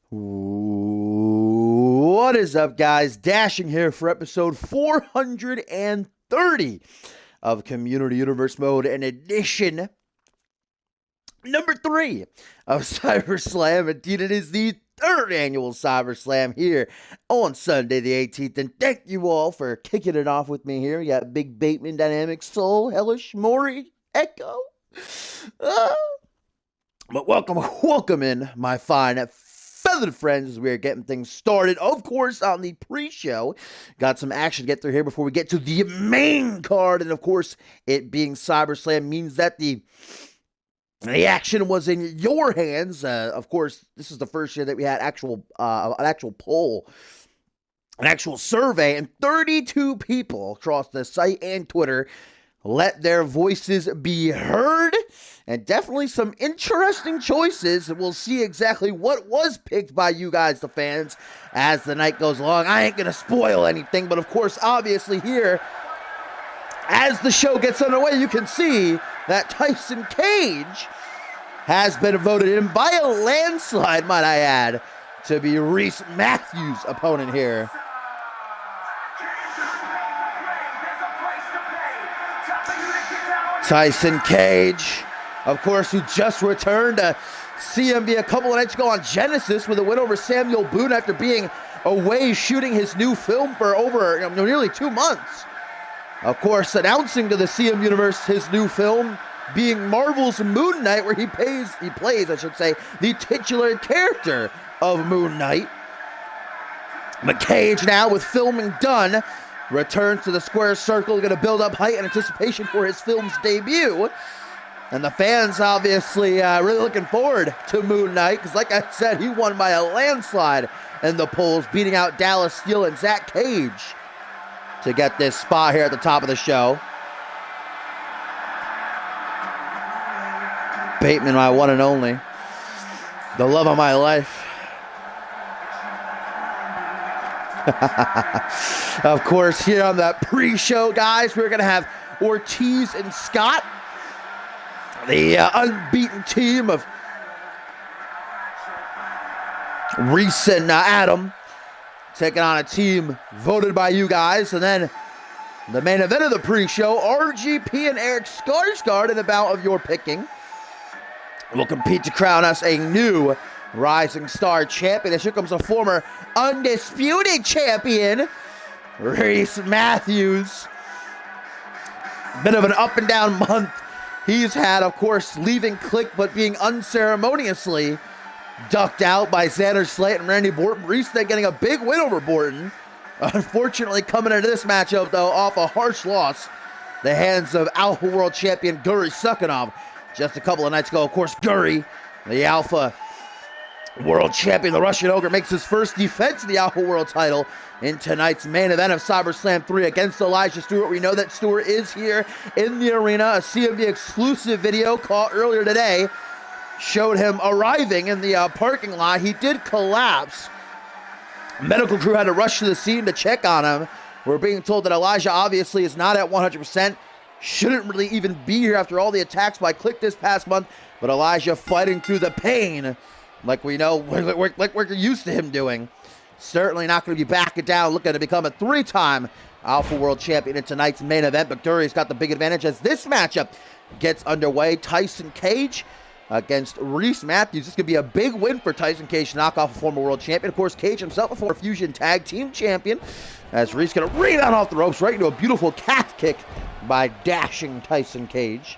What is up, guys? Dashing here for episode 430 of Community Universe Mode, and edition number 3 of CyberSlam. Indeed, it is the 3rd annual CyberSlam here on Sunday the 18th, and thank you all for kicking it off with me here. We got Big Bateman, Dynamic Soul, Hellish, Maury, Echo. But welcome in, my fine feathered friends, as we are getting things started. Of course, on the pre-show, got some action to get through here before we get to the main card. And of course, it being CyberSlam means that the action was in your hands. Of course, this is the first year that we had an actual poll, an actual survey, and 32 people across the site and Twitter let their voices be heard. And definitely some interesting choices. We'll see exactly what was picked by you guys, the fans, as the night goes along. I ain't going to spoil anything, but of course, obviously here, as the show gets underway, you can see that Tyson Cage has been voted in by a landslide, might I add, to be Reese Matthews' opponent here. Tyson Cage, of course, who just returned to CMV a couple of nights ago on Genesis with a win over Samuel Boone after being away shooting his new film for over nearly 2 months. Of course, announcing to the CM Universe his new film being Marvel's Moon Knight, where he plays, the titular character of Moon Knight. But Cage, now with filming done, returns to the square circle, going to build up height and anticipation for his film's debut. And the fans obviously really looking forward to Moon Knight, because like I said, he won by a landslide in the polls, beating out Dallas Steele and Zach Cage to get this spot here at the top of the show. Bateman, my one and only, the love of my life. Of course, here on that pre-show, guys, we're going to have Ortiz and Scott, the unbeaten team of Reese and Adam, taking on a team voted by you guys. And then the main event of the pre-show, RGP and Eric Skarsgård, in a bout of your picking, will compete to crown us a new Rising Star champion. And here comes a former undisputed champion, Reese Matthews. Bit of an up and down month he's had, of course, leaving Click, but being unceremoniously ducked out by Xander Slate and Randy Borton. Reese then getting a big win over Borton. Unfortunately, coming into this matchup, though, off a harsh loss, the hands of Alpha World Champion Guri Sukhanov just a couple of nights ago. Of course, Guri, the Alpha World Champion, the Russian Ogre, makes his first defense of the Alpha World title in tonight's main event of CyberSlam 3 against Elijah Stewart. We know that Stewart is here in the arena. A CMV exclusive video caught earlier today showed him arriving in the parking lot. He did collapse. Medical crew had to rush to the scene to check on him. We're being told that Elijah obviously is not at 100%. Shouldn't really even be here after all the attacks by Click this past month. But Elijah fighting through the pain like we know, like we're used to him doing. Certainly not going to be backing down, looking to become a 3-time Alpha World Champion in tonight's main event. But Guri's got the big advantage as this matchup gets underway. Tyson Cage against Reese Matthews. This could be a big win for Tyson Cage to knock off a former world champion. Of course, Cage himself a former Fusion Tag Team Champion, as Reese going to rebound off the ropes right into a beautiful calf kick by dashing Tyson Cage.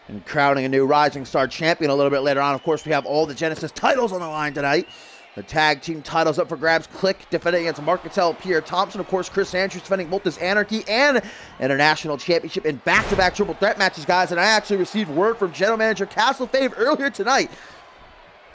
And crowning a new Rising Star champion a little bit later on. Of course, we have all the Genesis titles on the line tonight. The tag team titles up for grabs. Click defending against Mark Cattell, Pierre Thompson. Of course, Chris Andrews defending both this Anarchy and International Championship in back-to-back triple threat matches, guys. And I actually received word from General Manager Castle Fave earlier tonight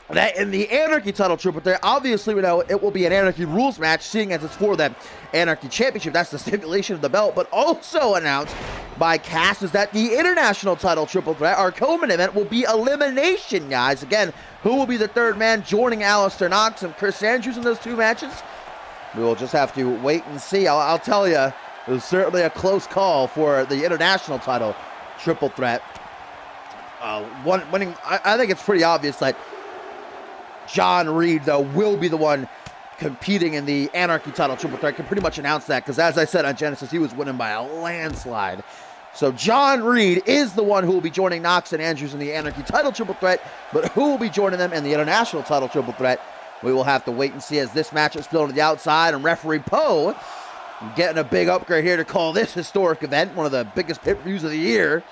that in the Anarchy title triple threat, obviously we know it will be an Anarchy rules match, seeing as it's for the Anarchy Championship. That's the stipulation of the belt. But also announced by Cass is that the International title triple threat, our co-main event, will be elimination, guys. Again, who will be the third man joining Alistair Knox and Chris Andrews in those two matches? We will just have to wait and see. I'll tell you, it was certainly a close call for the International title triple threat. I think it's pretty obvious that John Reed, though, will be the one competing in the Anarchy title triple threat. I can pretty much announce that because, as I said on Genesis, he was winning by a landslide. So John Reed is the one who will be joining Knox and Andrews in the Anarchy title triple threat, but who will be joining them in the International title triple threat? We will have to wait and see, as this matchup spilled to the outside, and referee Poe getting a big upgrade here to call this historic event, one of the biggest pay-per-views of the year.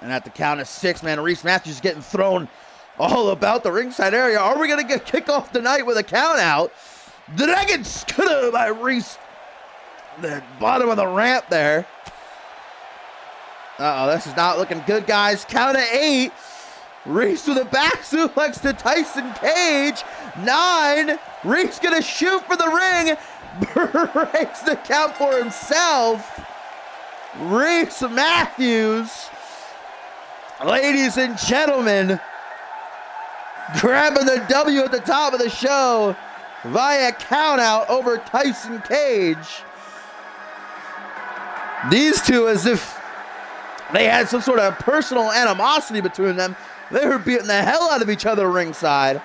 And at the count of 6, man, Reese Matthews is getting thrown all about the ringside area. Are we going to kick off the night with a count out? The dragon scooter by Reese. The bottom of the ramp there. Uh-oh, this is not looking good, guys. Count of 8. Reese with a back suplex to Tyson Cage. 9. Reese going to shoot for the ring. Breaks the count for himself. Reese Matthews, ladies and gentlemen, grabbing the W at the top of the show via countout over Tyson Cage. These two, as if they had some sort of personal animosity between them. They were beating the hell out of each other ringside.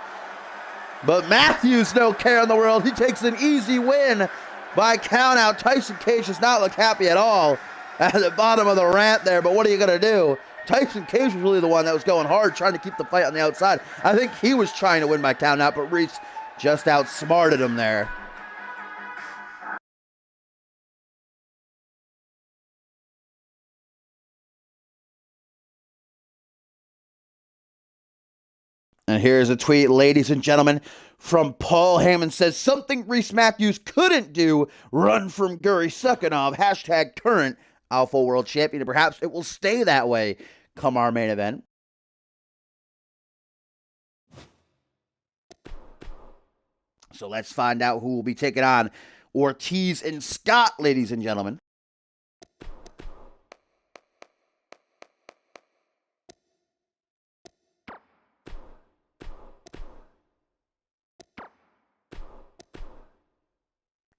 But Matthews, no care in the world. He takes an easy win by countout. Tyson Cage does not look happy at all at the bottom of the ramp there. But what are you going to do? Tyson Cage was really the one that was going hard, trying to keep the fight on the outside. I think he was trying to win by countout, but Reese just outsmarted him there. And here's a tweet, ladies and gentlemen, from Paul Heyman. Says, something Reese Matthews couldn't do, run from Guri Sukhanov, hashtag current Alpha World Champion, and perhaps it will stay that way come our main event. So let's find out who will be taking on Ortiz and Scott, ladies and gentlemen.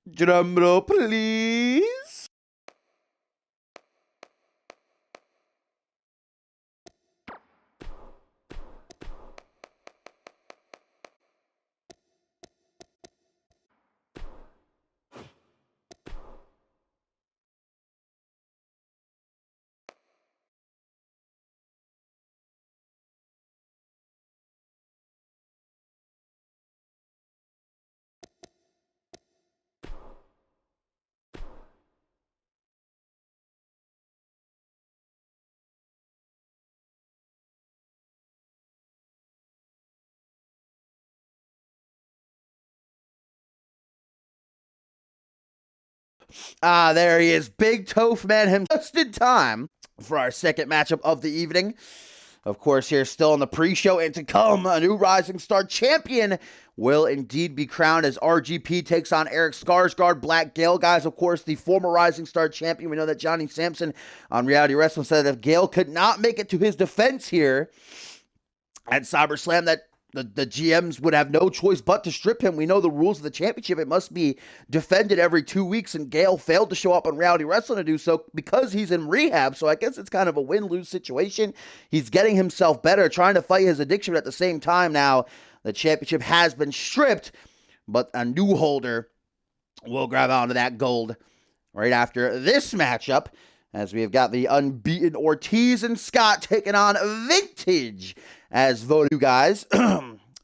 Drum roll, please. There he is, Big Toph Man himself, just in time for our second matchup of the evening. Of course, here still in the pre-show, and to come, a new Rising Star champion will indeed be crowned as RGP takes on Eric Skarsgård. Black Gale, guys, of course, the former Rising Star champion. We know that Johnny Sampson on Reality Wrestling said that if Gale could not make it to his defense here at CyberSlam, that the GMs would have no choice but to strip him. We know the rules of the championship. It must be defended every 2 weeks, and Gale failed to show up on Reality Wrestling to do so because he's in rehab. So I guess it's kind of a win-lose situation. He's getting himself better, trying to fight his addiction, but at the same time now, the championship has been stripped, but a new holder will grab onto that gold right after this matchup, as we have got the unbeaten Ortiz and Scott taking on Vintage as voted, guys.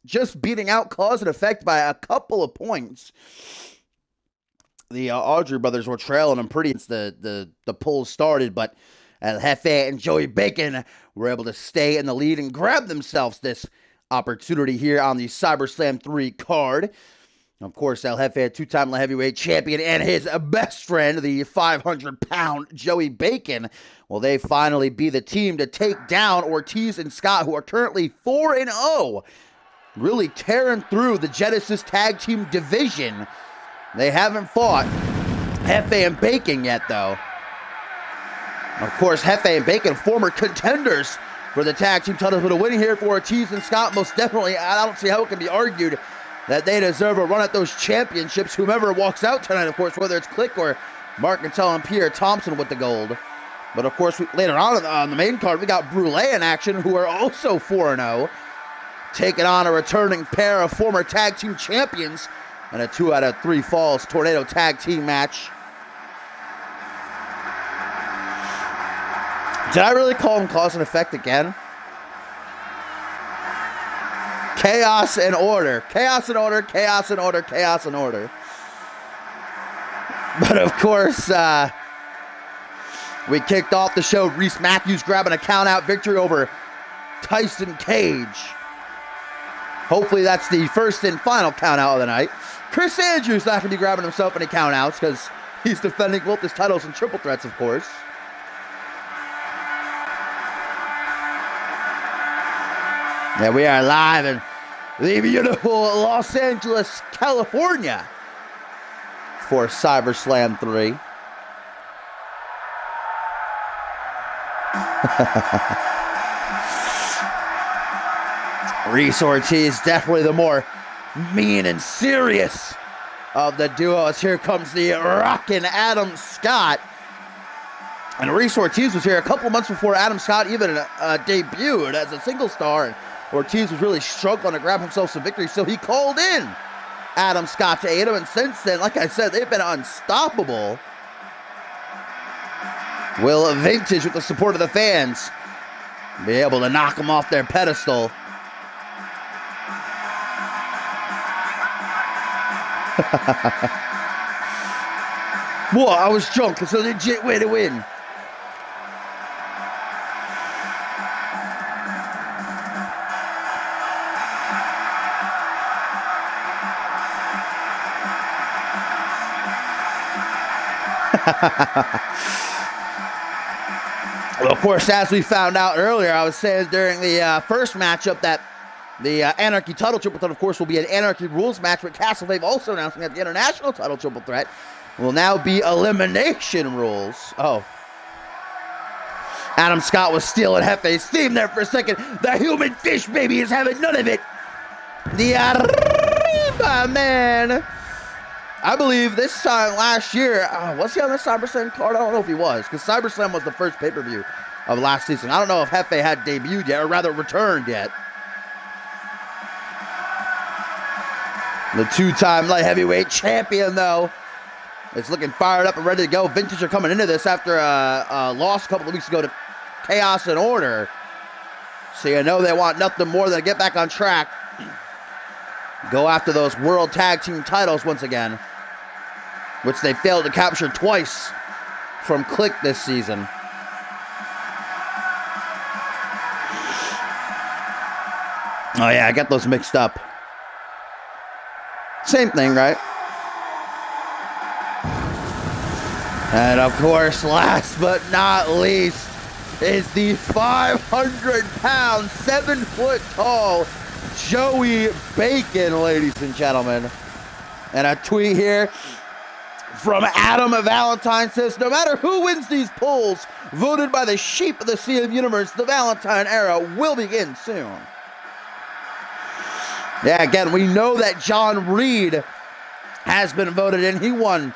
Just beating out Cause and Effect by a couple of points. The Audrey brothers were trailing them pretty since the polls started, but Jefe and Joey Bacon were able to stay in the lead and grab themselves this opportunity here on the CyberSlam 3 card. Of course, El Jefe, two-time light heavyweight champion, and his best friend, the 500-pound Joey Bacon, will they finally be the team to take down Ortiz and Scott, who are currently 4-0, really tearing through the Genesis Tag Team division. They haven't fought Jefe and Bacon yet, though. Of course, Jefe and Bacon, former contenders for the tag team title, but a win here for Ortiz and Scott, most definitely. I don't see how it can be argued that they deserve a run at those championships. Whomever walks out tonight, of course, whether it's Click or Mark Nutell and Pierre Thompson with the gold. But of course, later on the main card, we got Brule in action, who are also 4-0. taking on a returning pair of former tag team champions in a 2 out of 3 falls tornado tag team match. Did I really call him cause and effect again? Chaos and order. Chaos and order, chaos and order, chaos and order. But of course, we kicked off the show. Reese Matthews grabbing a count-out victory over Tyson Cage. Hopefully that's the first and final count-out of the night. Chris Andrews not going to be grabbing himself any count-outs because he's defending both his titles in triple threats, of course. Yeah, we are live in the beautiful Los Angeles, California for CYBERSLAM 3. Reese Ortiz, definitely the more mean and serious of the duo, as here comes the rockin' Adam Scott. And Reese Ortiz was here a couple months before Adam Scott even debuted as a single star. And Ortiz was really struggling to grab himself some victory, so he called in Adam Scott to aid him. And since then, like I said, they've been unstoppable. Will Vintage, with the support of the fans, be able to knock them off their pedestal? Whoa, I was drunk. It's a legit way to win. Well, of course, as we found out earlier, I was saying during the first matchup that the Anarchy title triple threat, of course, will be an Anarchy rules match, but Castlefave also announcing that the International title triple threat will now be elimination rules. Oh. Adam Scott was stealing Hefe's theme there for a second. The human fish baby is having none of it. The Arriba Man. I believe this time last year, was he on the CyberSlam card? I don't know if he was, because CyberSlam was the first pay-per-view of last season. I don't know if Hefe had debuted yet, or rather returned yet. The two-time light heavyweight champion, though, is looking fired up and ready to go. Vintage are coming into this after a loss a couple of weeks ago to Chaos and Order. So you know they want nothing more than to get back on track. Go after those World Tag Team titles once again, which they failed to capture twice from Click this season. Oh yeah, I got those mixed up. Same thing, right? And of course, last but not least, is the 500-pound, 7-foot-tall Joey Bacon, ladies and gentlemen. And a tweet here from Adam Valentine says, no matter who wins these polls, voted by the sheep of the CMV universe, the Valentine era will begin soon. Yeah, again, we know that John Reed has been voted in. He won.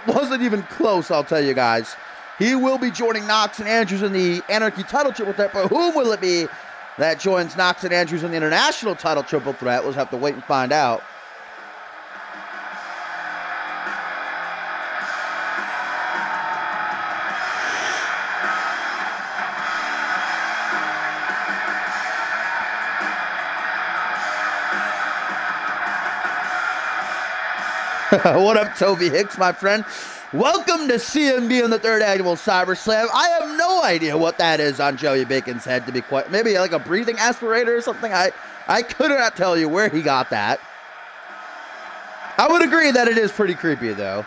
Wasn't even close, I'll tell you guys. He will be joining Knox and Andrews in the Anarchy title triple threat, but whom will it be that joins Knox and Andrews in the International title triple threat? We'll have to wait and find out. What up, Toby Hicks, my friend? Welcome to CMV in the third annual CyberSlam. I have no idea what that is on Joey Bacon's head, to be quite. Maybe like a breathing aspirator or something. I could not tell you where he got that. I would agree that it is pretty creepy, though.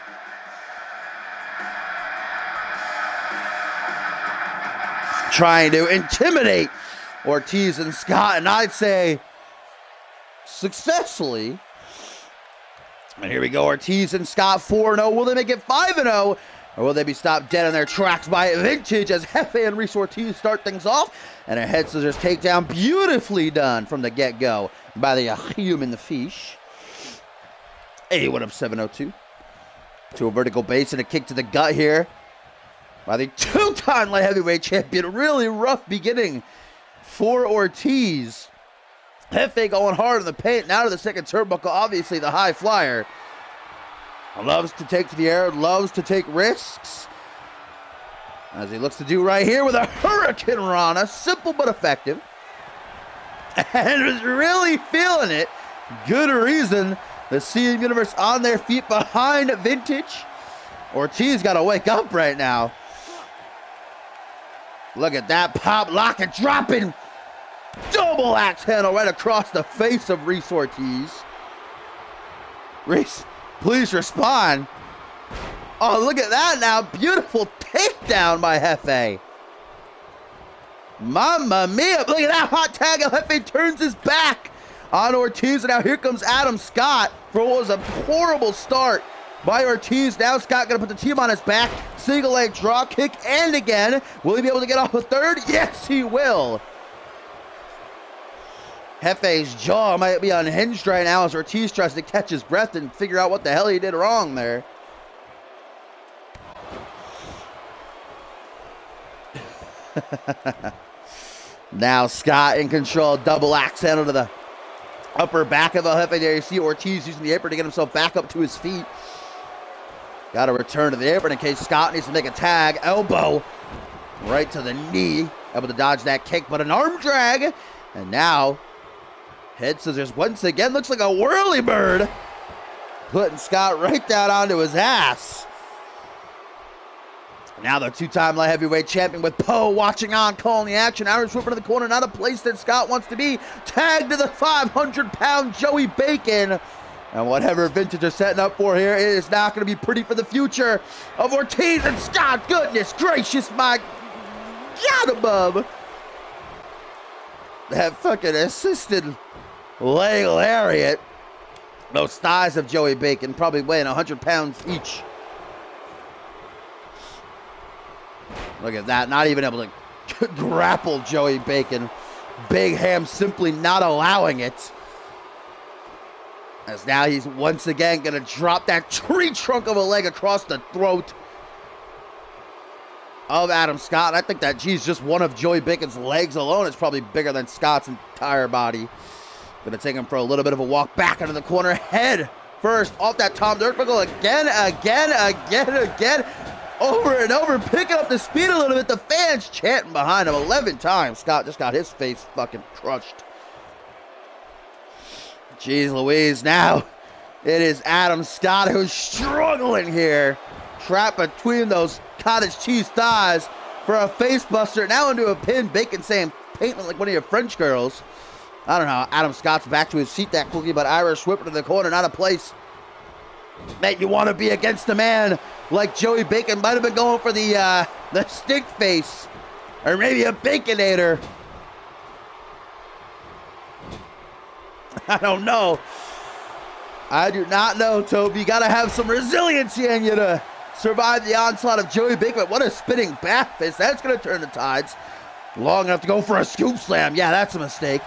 Trying to intimidate Ortiz and Scott, and I'd say successfully. And here we go, Ortiz and Scott 4-0. Will they make it 5-0? Or will they be stopped dead in their tracks by Vintage as Hefe and Reese Ortiz start things off? And a head scissors takedown, beautifully done from the get-go by the human fish. Hey, what up, 702? To a vertical base and a kick to the gut here by the two-time light heavyweight champion. Really rough beginning for Ortiz. Hefe going hard in the paint. Now to the second turnbuckle. Obviously the high flyer. Loves to take to the air. Loves to take risks. As he looks to do right here with a Hurricane Rana. Simple but effective. And is really feeling it. Good reason. The CM Universe on their feet behind Vintage. Ortiz got to wake up right now. Look at that pop, lock, and dropping. Double axe handle right across the face of Reese Ortiz. Reese, please respond. Oh, look at that now. Beautiful takedown by Hefe. Mamma mia. Look at that hot tag. Hefe turns his back on Ortiz. And now here comes Adam Scott for what was a horrible start by Ortiz. Now Scott going to put the team on his back. Single leg draw kick. And again, will he be able to get off a third? Yes, he will. Hefe's jaw might be unhinged right now as Ortiz tries to catch his breath and figure out what the hell he did wrong there. Now Scott in control. Double axe handle to the upper back of El Jefe. There you see Ortiz using the apron to get himself back up to his feet. Got to return to the apron in case Scott needs to make a tag. Elbow right to the knee. Able to dodge that kick, but an arm drag. And now head scissors once again. Looks like a whirly bird. Putting Scott right down onto his ass. Now the two-time light heavyweight champion with Poe watching on, calling the action. Irish whip into the corner, not a place that Scott wants to be. Tagged to the 500-pound Joey Bacon. And whatever Vintage are setting up for here, it is not going to be pretty for the future of Ortiz and Scott. Goodness gracious, my God above. That fucking assisted leg lariat. Those thighs of Joey Bacon probably weighing 100 pounds each. Look at that, not even able to grapple Joey Bacon. Big Ham simply not allowing it. As now he's once again going to drop that tree trunk of a leg across the throat of Adam Scott. I think that, geez, just one of Joey Bacon's legs alone is probably bigger than Scott's entire body. Going to take him for a little bit of a walk back into the corner. Head first off that Tom Dirkbuckle again. Over and over, picking up the speed a little bit. The fans chanting behind him 11 times. Scott just got his face fucking crushed. Jeez Louise, now it is Adam Scott who's struggling here. Trapped between those cottage cheese thighs for a face buster. Now into a pin. Bacon saying, paint like one of your French girls. I don't know. Adam Scott's back to his seat, that cookie, but Irish whip into the corner. Not a place that you want to be against a man like Joey Bacon. Might have been going for the stink face, or maybe a Baconator. I don't know. I do not know, Toby. You got to have some resiliency in you to survive the onslaught of Joey Bacon. What a spinning back fist. That's going to turn the tides. Long enough to go for a scoop slam. Yeah, that's a mistake.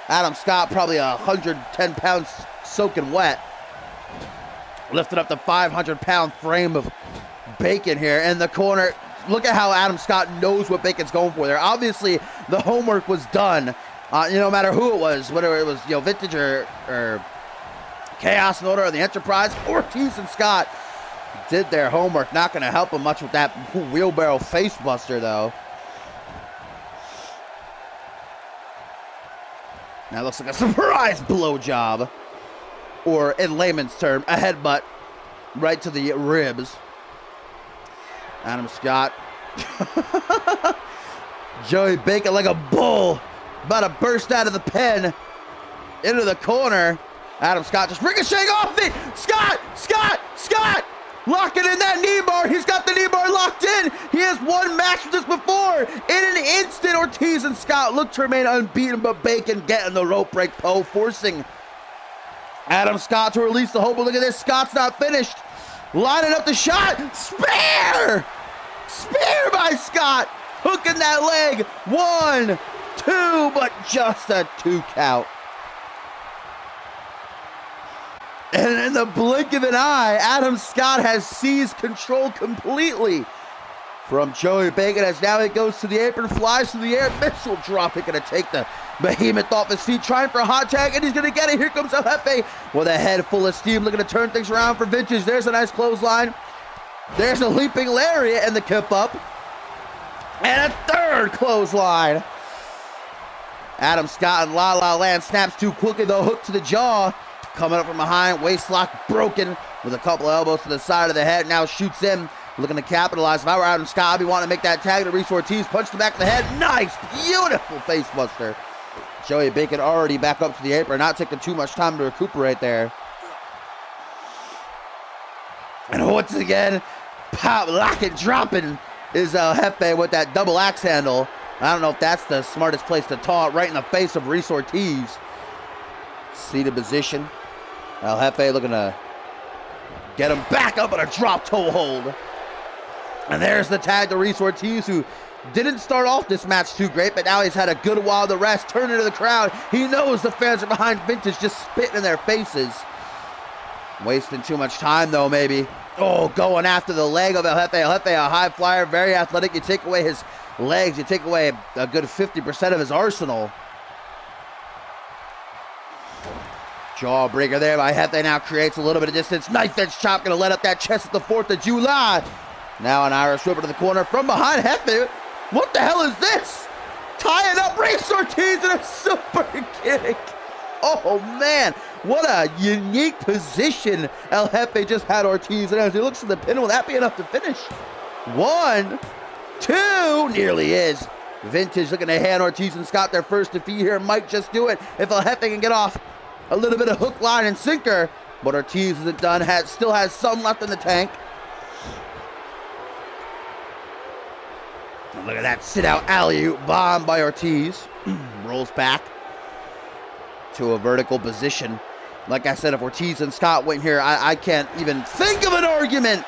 Adam Scott probably 110 pounds soaking wet. Lifting up the 500-pound frame of Bacon here in the corner. Look at how Adam Scott knows what Bacon's going for there. Obviously, the homework was done. No matter who it was, whether it was Vintage or Chaos and Order or the Enterprise, Ortiz and Scott did their homework. Not going to help him much with that wheelbarrow face buster, though. That looks like a surprise blowjob. Or, in layman's term, a headbutt right to the ribs. Adam Scott. Joey Bacon like a bull. About to burst out of the pen. Into the corner. Adam Scott just ricocheting off it. Scott! Locking in that knee bar. He's got the knee bar locked in. He has won match with this before. In an instant, Ortiz and Scott look to remain unbeaten, but Bacon getting the rope break. Poe forcing Adam Scott to release the hold. But look at this. Scott's not finished. Lining up the shot. Spear by Scott. Hooking that leg. 1, 2, but just a 2 count. And in the blink of an eye, Adam Scott has seized control completely. from Joey Bacon, as now he goes to the apron, flies through the air, missile drop. He's going to take the behemoth off his feet, trying for a hot tag, and he's going to get it. Here comes El Jefe with a head full of steam, looking to turn things around for Vintage. There's a nice clothesline. There's a leaping lariat and the kip up. And a third clothesline. Adam Scott in La La Land snaps too quickly, though. Hook to the jaw. Coming up from behind, waist lock broken with a couple of elbows to the side of the head. Now shoots in, looking to capitalize. If I were Adam Scott, I'd be wanting to make that tag to Reese Ortiz. Punch the back of the head. Nice, beautiful face buster. Joey Bacon already back up to the apron, not taking too much time to recuperate there. And once again, pop, locking, dropping is El Jefe with that double axe handle. I don't know if that's the smartest place to taunt, right in the face of Reese Ortiz. Seated position. El Jefe looking to get him back up on a drop toe hold. And there's the tag to Reese Ortiz, who didn't start off this match too great, but now he's had a good while to rest. Turning to the crowd. He knows the fans are behind Vintage, just spitting in their faces. Wasting too much time, though, maybe. Oh, going after the leg of El Jefe. El Jefe, a high flyer, very athletic. You take away his legs, you take away a good 50% of his arsenal. Jawbreaker there by Jefe now creates a little bit of distance. Knife edge chop, gonna let up that chest at the 4th of July. Now an Irish whip to the corner from behind Jefe. What the hell is this? Tying up Reese Ortiz in a super kick. Oh man, what a unique position El Jefe just had Ortiz in. As he looks for the pin, will that be enough to finish? 1, 2, nearly is. Vintage looking to hand Ortiz and Scott their first defeat here. Might just do it if El Jefe can get off a little bit of hook, line, and sinker. But Ortiz isn't done, still has some left in the tank. And look at that sit-out alley-oop bomb by Ortiz. Rolls back to a vertical position. Like I said, if Ortiz and Scott went here, I can't even think of an argument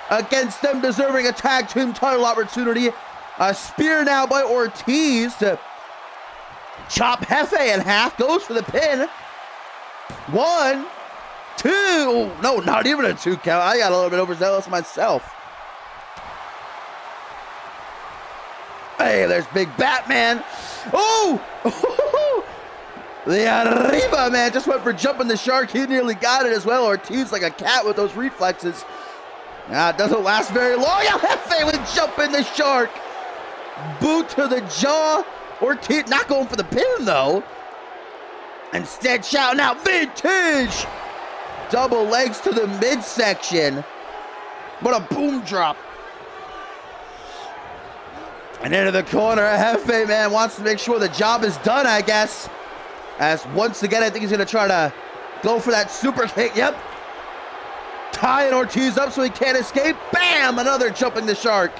against them deserving a tag team title opportunity. A spear now by Ortiz to chop Jefe in half. Goes for the pin. 1, 2. No, not even a 2 count. I got a little bit overzealous myself. Hey, there's Big Batman. Oh! The Arriba man just went for jumping the shark. He nearly got it as well. Ortiz like a cat with those reflexes. It doesn't last very long. El Jefe with jumping the shark. Boot to the jaw. Ortiz not going for the pin though. Instead shouting out Vintage. Double legs to the midsection. What a boom drop. And into the corner, Jefe man wants to make sure the job is done, I guess. As once again, I think he's going to try to go for that super kick. Yep. Tying Ortiz up so he can't escape. Bam! Another jumping the shark.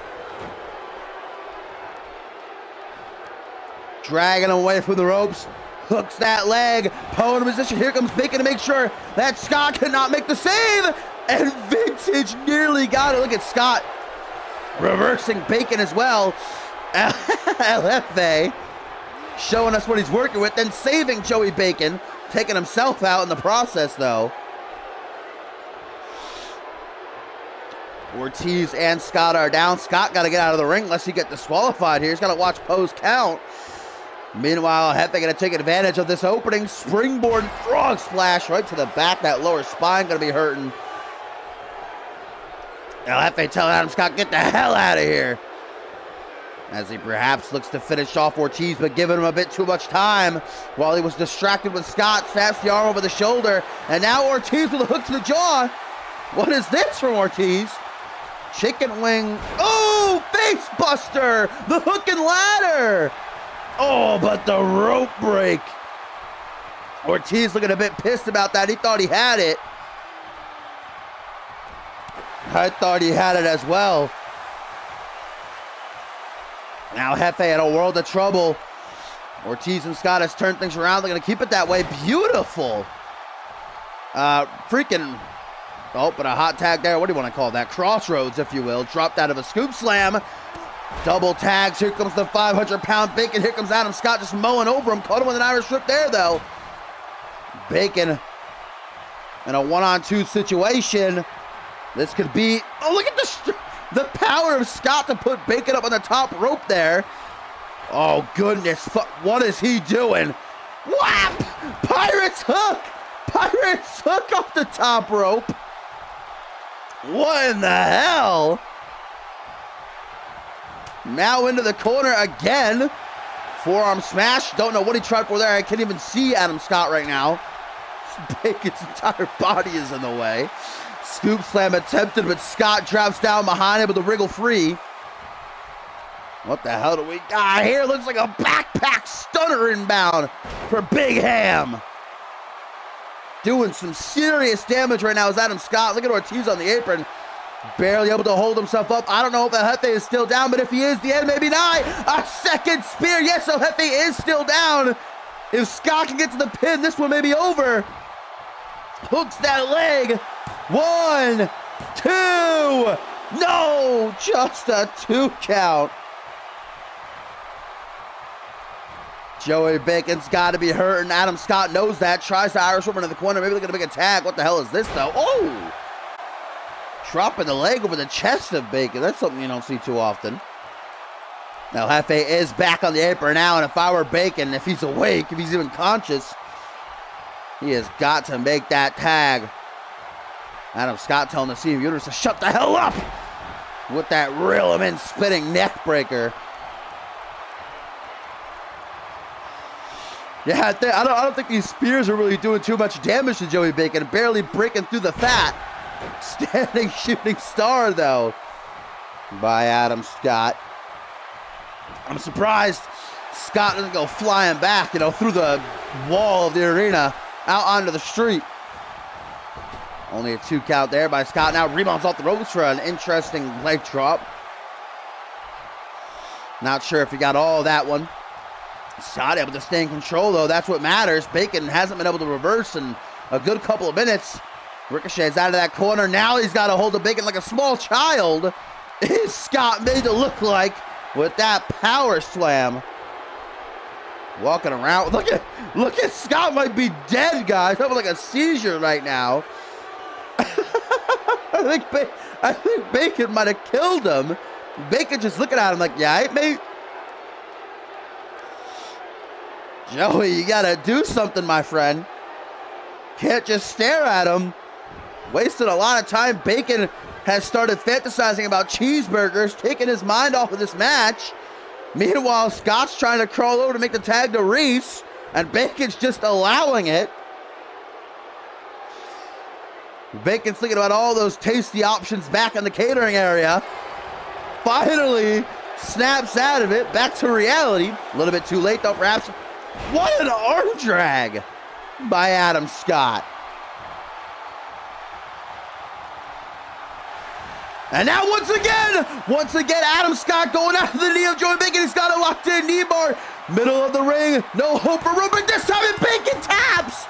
Dragging him away from the ropes. Hooks that leg. Poe in position. Here comes Bacon to make sure that Scott cannot make the save. And Vintage nearly got it. Look at Scott reversing Bacon as well. El Jefe showing us what he's working with, then saving Joey Bacon, taking himself out in the process though. Ortiz and Scott are down. Scott got to get out of the ring unless he gets disqualified here. He's got to watch Poe's count. Meanwhile, Jefe going to take advantage of this opening. Springboard frog splash right to the back. That lower spine going to be hurting. El Jefe telling Adam Scott, get the hell out of here. As he perhaps looks to finish off Ortiz, but giving him a bit too much time while he was distracted with Scott. Snaps the arm over the shoulder. And now Ortiz with a hook to the jaw. What is this from Ortiz? Chicken wing. Oh, face buster. The hook and ladder. Oh, but the rope break. Ortiz looking a bit pissed about that. He thought he had it. I thought he had it as well. Now Jefe in a world of trouble. Ortiz and Scott has turned things around. They're going to keep it that way. Beautiful. Freaking. Oh, but a hot tag there. What do you want to call that? Crossroads, if you will. Dropped out of a scoop slam. Double tags. Here comes the 500-pound Bacon. Here comes Adam Scott just mowing over him. Caught him with an Irish whip there, though. Bacon in a one-on-two situation. This could be. Oh, look at this. The power of Scott to put Bacon up on the top rope there. Oh, goodness. What is he doing? Whap! Pirate's hook! Pirate's hook off the top rope. What in the hell? Now into the corner again. Forearm smash. Don't know what he tried for there. I can't even see Adam Scott right now. Bacon's entire body is in the way. Scoop slam attempted, but Scott drops down behind him with a wriggle free. What the hell do we got here? Looks like a backpack stunner inbound for Big Ham. Doing some serious damage right now is Adam Scott. Look at Ortiz on the apron. Barely able to hold himself up. I don't know if El Jefe is still down, but if he is, the end may be nigh. A second spear. Yes, El Jefe is still down. If Scott can get to the pin, this one may be over. Hooks that leg. 1, 2. No, just a 2 count. Joey Bacon's got to be hurt, and Adam Scott knows that. Tries to Irish Whip into the corner. Maybe they're going to make a tag. What the hell is this, though? Oh! Dropping the leg over the chest of Bacon. That's something you don't see too often. Now, Jefe is back on the apron now, and if I were Bacon, if he's awake, if he's even conscious, he has got to make that tag. Adam Scott telling the CMV universe to shut the hell up with that reel him in spinning neck breaker. Yeah, I don't think these spears are really doing too much damage to Joey Bacon. Barely breaking through the fat. Standing shooting star, though, by Adam Scott. I'm surprised Scott doesn't go flying back, through the wall of the arena, out onto the street. Only a 2 count there by Scott. Now rebounds off the ropes for an interesting leg drop. Not sure if he got all that one. Scott able to stay in control, though. That's what matters. Bacon hasn't been able to reverse in a good couple of minutes. Ricochet's out of that corner. Now he's got to hold the Bacon like a small child. Is Scott made to look like with that power slam. Walking around. Look at Scott might be dead, guys. Having like a seizure right now. I think Bacon might have killed him. Bacon just looking at him like, yeah, mate. Joey, you gotta do something, my friend. Can't just stare at him. Wasted a lot of time. Bacon has started fantasizing about cheeseburgers, taking his mind off of this match. Meanwhile, Scott's trying to crawl over to make the tag to Reese, and Bacon's just allowing it. Bacon's thinking about all those tasty options back in the catering area. Finally snaps out of it, back to reality. A little bit too late, though, perhaps. What an arm drag by Adam Scott. And now once again, Adam Scott going after the knee of Joey Bacon. He's got a locked in knee bar. Middle of the ring, no hope for room, but this time Bacon taps.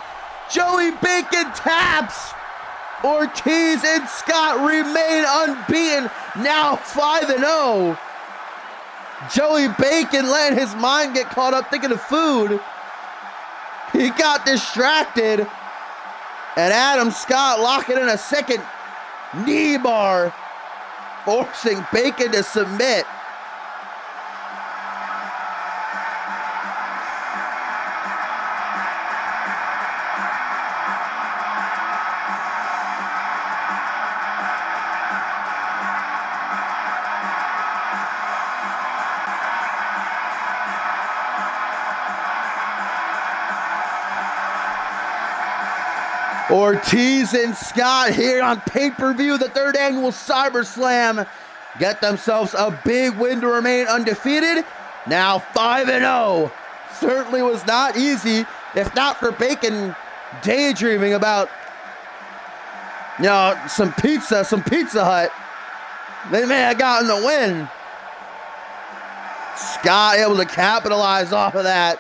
Joey Bacon taps. Ortiz and Scott remain unbeaten, now 5-0. Joey Bacon letting his mind get caught up thinking of food. He got distracted. And Adam Scott locking in a second knee bar, forcing Bacon to submit. Ortiz and Scott here on pay-per-view, the 3rd annual CyberSlam, get themselves a big win to remain undefeated. Now 5-0. Certainly was not easy, if not for Bacon daydreaming about, some Pizza Hut. They may have gotten the win. Scott able to capitalize off of that.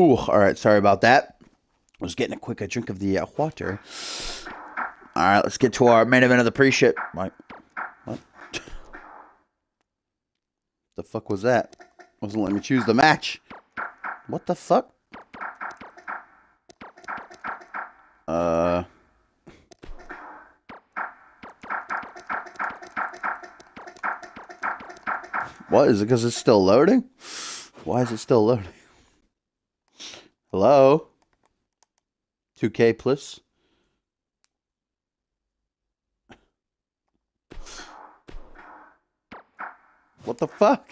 Ooh, all right. Sorry about that. I was getting a quick drink of the water. All right, let's get to our main event of the pre-show. What? The fuck was that? Wasn't letting me choose the match. What the fuck? What? Is it because it's still loading? Why is it still loading? Hello? 2K, please. What the fuck?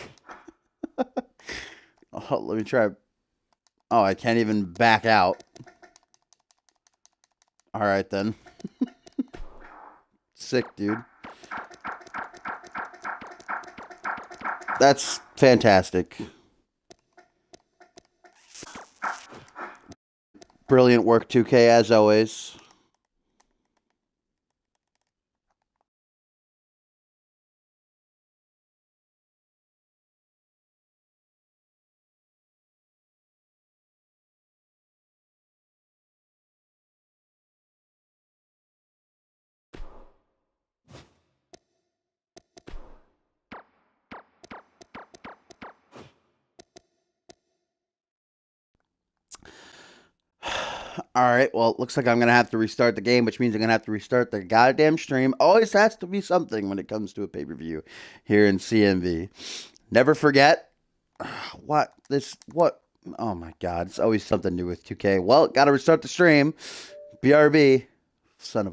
Oh, let me try. Oh, I can't even back out. All right, then. Sick, dude. That's fantastic. Brilliant work, 2K, as always. All right, well, it looks like I'm going to have to restart the game, which means I'm going to have to restart the goddamn stream. Always has to be something when it comes to a pay-per-view here in CMV. Never forget. What? Oh, my God. It's always something new with 2K. Well, got to restart the stream. BRB. Son of